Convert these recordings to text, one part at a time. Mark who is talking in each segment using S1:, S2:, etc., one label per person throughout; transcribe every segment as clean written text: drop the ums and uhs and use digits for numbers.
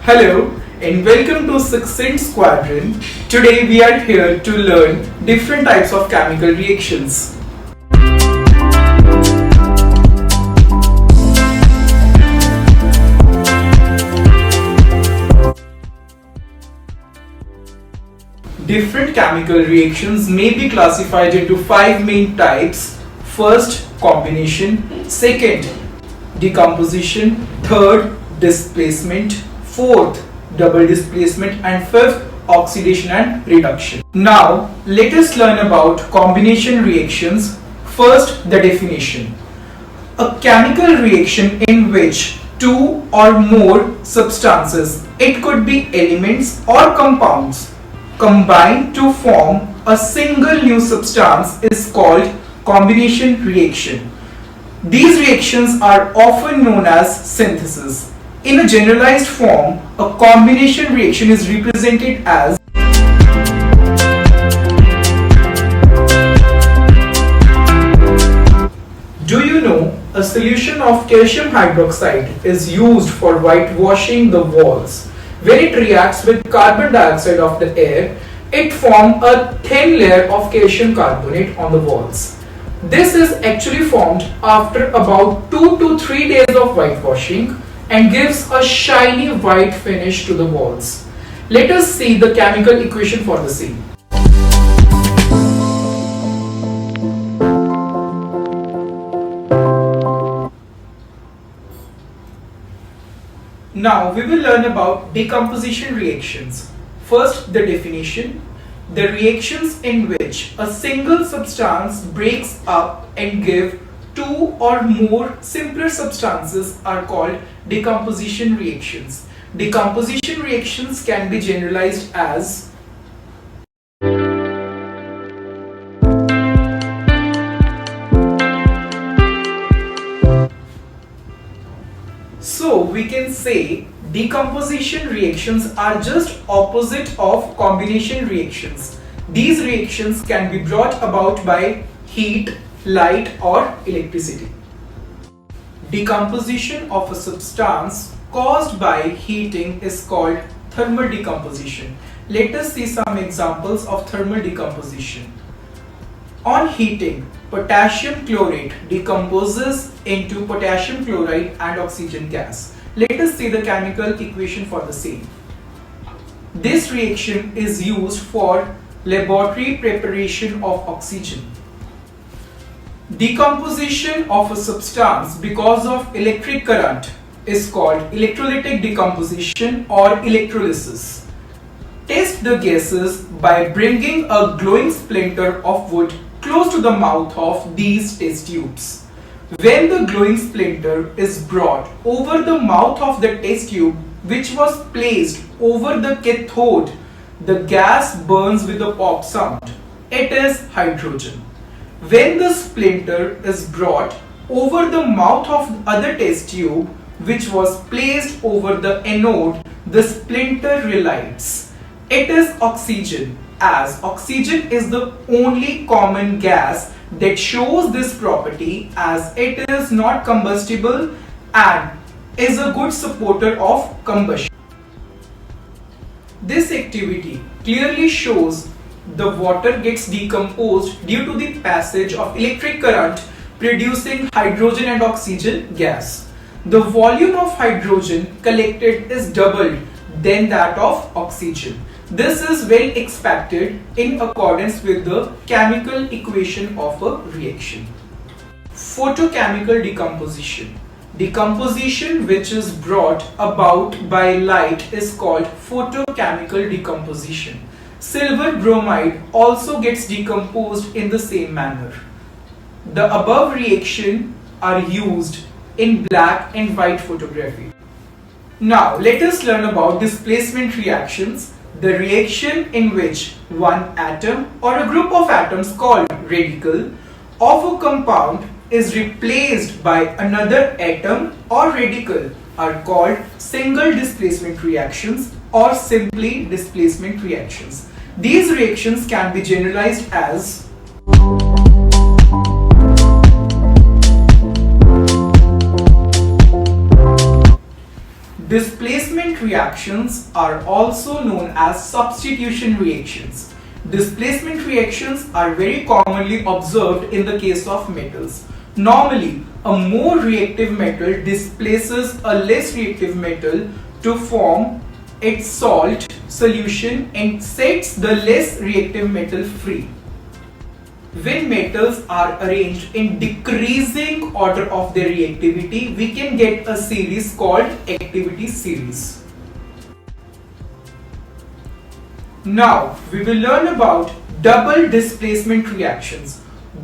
S1: Hello and welcome to Succinct Squadron. Today we are here to learn different types of chemical reactions. Different chemical reactions may be classified into 5 main types. First, combination. Second, decomposition. Third, displacement. Fourth, double displacement. And fifth, oxidation and reduction. Now, let us learn about combination reactions. First, the definition. A chemical reaction in which two or more substances, it could be elements or compounds, combine to form a single new substance is called combination reaction. These reactions are often known as synthesis. In a generalized form, a combination reaction is represented as Do you know a solution of calcium hydroxide is used for whitewashing the walls? When it reacts with carbon dioxide of the air, it forms a thin layer of calcium carbonate on the walls. This is actually formed after about 2 to 3 days of whitewashing and gives a shiny white finish to the walls. Let us see the chemical equation for the same. Now we will learn about decomposition reactions. First, the definition. The reactions in which a single substance breaks up and give two or more simpler substances are called decomposition reactions. Decomposition reactions can be generalized as So we can say decomposition reactions are just opposite of combination reactions. These reactions can be brought about by heat, light or electricity. Decomposition of a substance caused by heating is called thermal decomposition. Let us see some examples of thermal decomposition. On heating, potassium chlorate decomposes into potassium chloride and oxygen gas. Let us see the chemical equation for the same. This reaction is used for laboratory preparation of oxygen. Decomposition of a substance because of electric current is called electrolytic decomposition or electrolysis. Test the gases by bringing a glowing splinter of wood close to the mouth of these test tubes. When the glowing splinter is brought over the mouth of the test tube which was placed over the cathode, the gas burns with a pop sound. It is hydrogen. When the splinter is brought over the mouth of other test tube which was placed over the anode, the splinter relights. It is oxygen, as oxygen is the only common gas that shows this property, as it is not combustible and is a good supporter of combustion. This activity clearly shows the water gets decomposed due to the passage of electric current producing hydrogen and oxygen gas. The volume of hydrogen collected is doubled than that of oxygen. This is well expected in accordance with the chemical equation of a reaction. Photochemical decomposition. Decomposition which is brought about by light is called photochemical decomposition. Silver bromide also gets decomposed in the same manner. The above reaction are used in black and white photography. Now let us learn about displacement reactions. The reaction in which one atom or a group of atoms called radical of a compound is replaced by another atom or radical are called single displacement reactions or simply displacement reactions. These reactions can be generalized as Displacement reactions are also known as substitution reactions. Displacement reactions are very commonly observed in the case of metals. Normally, a more reactive metal displaces a less reactive metal to form its salt solution and sets the less reactive metal free. When metals are arranged in decreasing order of their reactivity, we can get a series called activity series. Now, we will learn about double displacement reactions.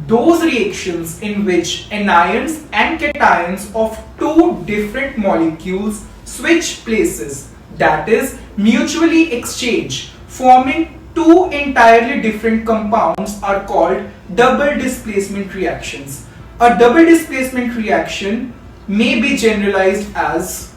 S1: Those reactions in which anions and cations of two different molecules switch places, that is, mutually exchange, forming two entirely different compounds, are called double displacement reactions. A double displacement reaction may be generalized as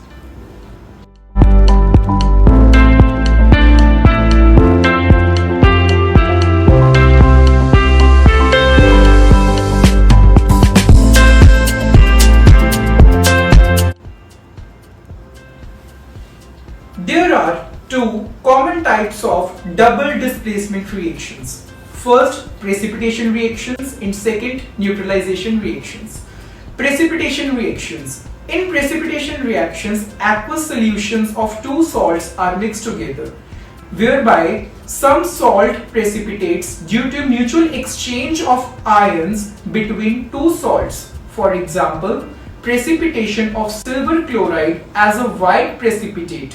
S1: There are two common types of double displacement reactions. First, precipitation reactions, and second, neutralization reactions. Precipitation reactions. In precipitation reactions, aqueous solutions of two salts are mixed together, whereby some salt precipitates due to mutual exchange of ions between two salts. For example, precipitation of silver chloride as a white precipitate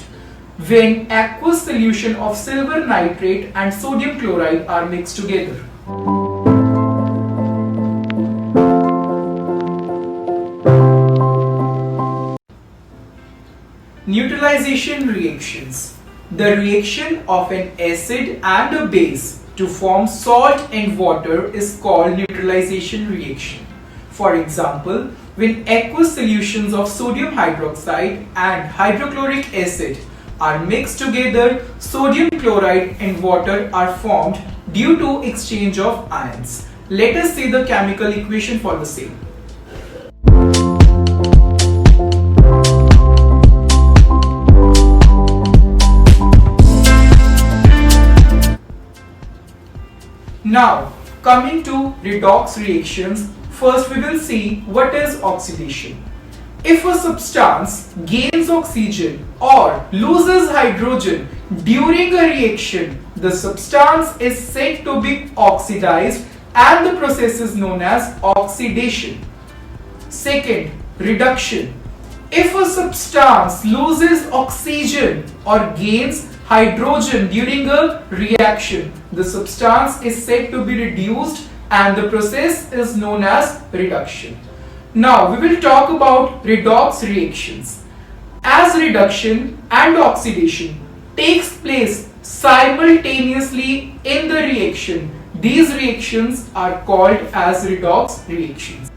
S1: when aqueous solution of silver nitrate and sodium chloride are mixed together. Neutralization reactions. The reaction of an acid and a base to form salt and water is called neutralization reaction. For example, when aqueous solutions of sodium hydroxide and hydrochloric acid are mixed together, sodium chloride and water are formed due to exchange of ions. Let us see the chemical equation for the same. Now, coming to redox reactions, first we will see what is oxidation. If a substance gains oxygen or loses hydrogen during a reaction, the substance is said to be oxidized and the process is known as oxidation. Second, reduction. If a substance loses oxygen or gains hydrogen during a reaction, the substance is said to be reduced and the process is known as reduction. Now we will talk about redox reactions. As reduction and oxidation takes place simultaneously in the reaction, these reactions are called as redox reactions.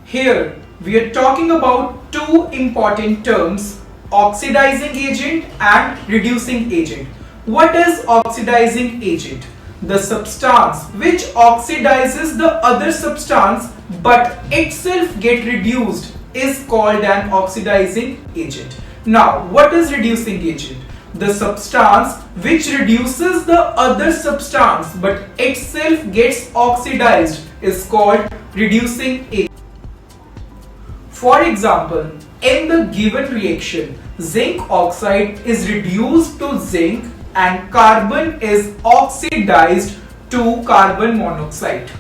S1: Here we are talking about two important terms, oxidizing agent and reducing agent. What is oxidizing agent? The substance which oxidizes the other substance but itself get reduced is called an oxidizing agent. Now, what is reducing agent? The substance which reduces the other substance but itself gets oxidized is called reducing agent. For example, in the given reaction, zinc oxide is reduced to zinc and carbon is oxidized to carbon monoxide.